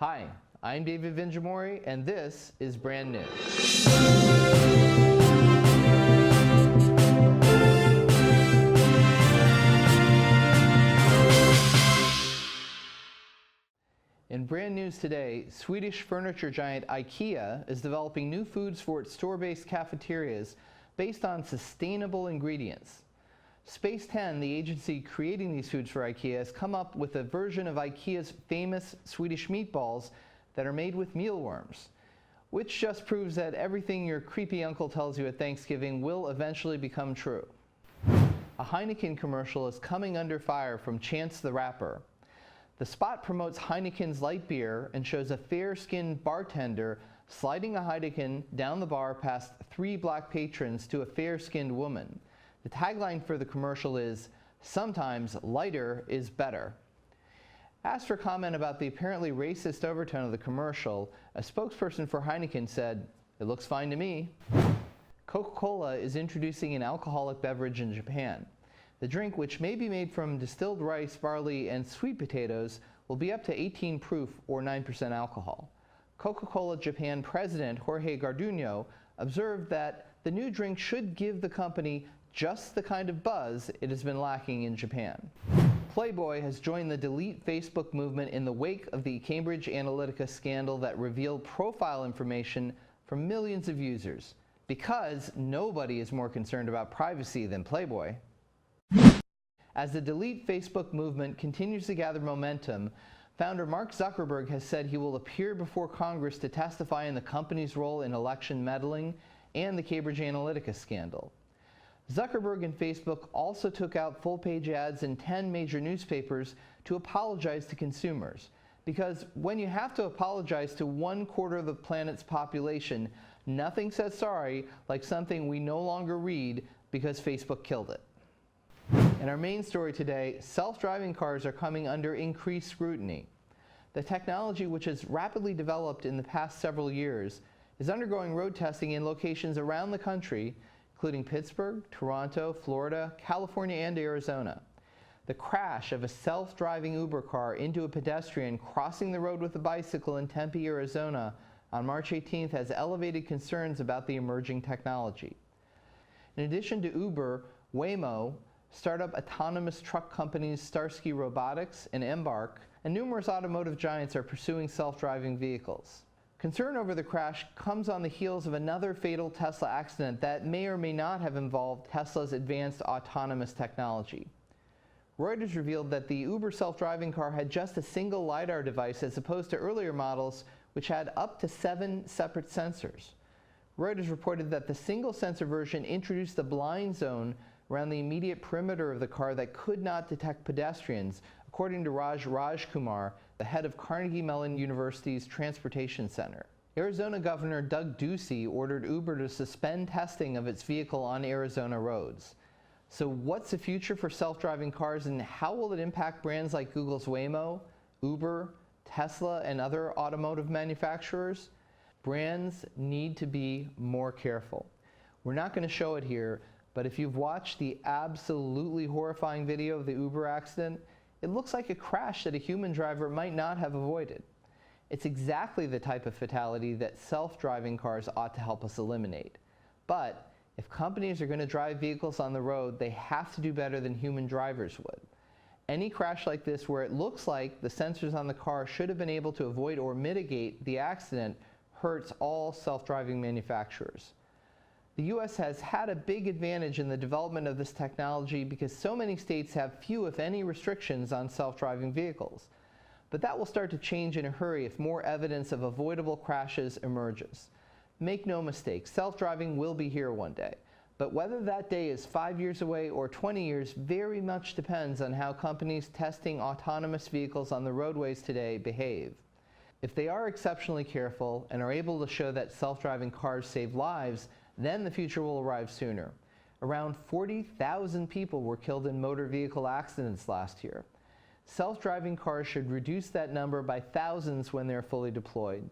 Hi, I'm David Vinjamori, and this is Brand New. In Brand News today, Swedish furniture giant IKEA is developing new foods for its store-based cafeterias based on sustainable ingredients. Space 10, the agency creating these foods for IKEA, has come up with a version of IKEA's famous Swedish meatballs that are made with mealworms, which just proves that everything your creepy uncle tells you at Thanksgiving will eventually become true. A Heineken commercial is coming under fire from Chance the Rapper. The spot promotes Heineken's light beer and shows a fair-skinned bartender sliding a Heineken down the bar past 3 black patrons to a fair-skinned woman. The tagline for the commercial is, "Sometimes lighter is better." Asked for comment about the apparently racist overtone of the commercial, a spokesperson for Heineken said, "It looks fine to me." Coca-Cola is introducing an alcoholic beverage in Japan. The drink, which may be made from distilled rice, barley, and sweet potatoes, will be up to 18 proof or 9% alcohol. Coca-Cola Japan President Jorge Garduño observed that the new drink should give the company just the kind of buzz it has been lacking in Japan. Playboy has joined the Delete Facebook movement in the wake of the Cambridge Analytica scandal that revealed profile information from millions of users, because nobody is more concerned about privacy than Playboy. As the Delete Facebook movement continues to gather momentum, founder Mark Zuckerberg has said he will appear before Congress to testify in the company's role in election meddling and the Cambridge Analytica scandal. Zuckerberg and Facebook also took out full-page ads in 10 major newspapers to apologize to consumers. Because when you have to apologize to 1/4 of the planet's population, nothing says sorry like something we no longer read because Facebook killed it. In our main story today, self-driving cars are coming under increased scrutiny. The technology, which has rapidly developed in the past several years, is undergoing road testing in locations around the country, including Pittsburgh, Toronto, Florida, California, and Arizona. The crash of a self-driving Uber car into a pedestrian crossing the road with a bicycle in Tempe, Arizona on March 18th has elevated concerns about the emerging technology. In addition to Uber, Waymo, startup autonomous truck companies Starsky Robotics and Embark, and numerous automotive giants are pursuing self-driving vehicles. Concern over the crash comes on the heels of another fatal Tesla accident that may or may not have involved Tesla's advanced autonomous technology. Reuters revealed that the Uber self-driving car had just a single LiDAR device as opposed to earlier models which had up to 7 separate sensors. Reuters reported that the single sensor version introduced a blind zone around the immediate perimeter of the car that could not detect pedestrians, according to Raj Kumar, the head of Carnegie Mellon University's Transportation Center. Arizona Governor Doug Ducey ordered Uber to suspend testing of its vehicle on Arizona roads. So what's the future for self-driving cars, and how will it impact brands like Google's Waymo, Uber, Tesla, and other automotive manufacturers? Brands need to be more careful. We're not going to show it here, but if you've watched the absolutely horrifying video of the Uber accident, it looks like a crash that a human driver might not have avoided. It's exactly the type of fatality that self-driving cars ought to help us eliminate. But if companies are going to drive vehicles on the road, they have to do better than human drivers would. Any crash like this where it looks like the sensors on the car should have been able to avoid or mitigate the accident hurts all self-driving manufacturers. The U.S. has had a big advantage in the development of this technology because so many states have few, if any, restrictions on self-driving vehicles. But that will start to change in a hurry if more evidence of avoidable crashes emerges. Make no mistake, self-driving will be here one day. But whether that day is 5 years away or 20 years very much depends on how companies testing autonomous vehicles on the roadways today behave. If they are exceptionally careful and are able to show that self-driving cars save lives, then the future will arrive sooner. Around 40,000 people were killed in motor vehicle accidents last year. Self-driving cars should reduce that number by thousands when they're fully deployed.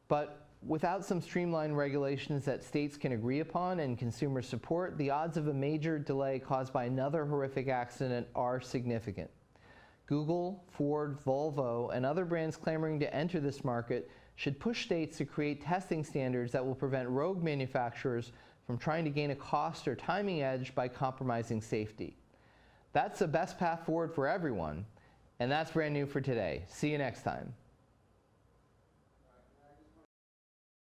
But without some streamlined regulations that states can agree upon and consumer support, the odds of a major delay caused by another horrific accident are significant. Google, Ford, Volvo, and other brands clamoring to enter this market should push states to create testing standards that will prevent rogue manufacturers from trying to gain a cost or timing edge by compromising safety. That's the best path forward for everyone, and that's brand new for today. See you next time.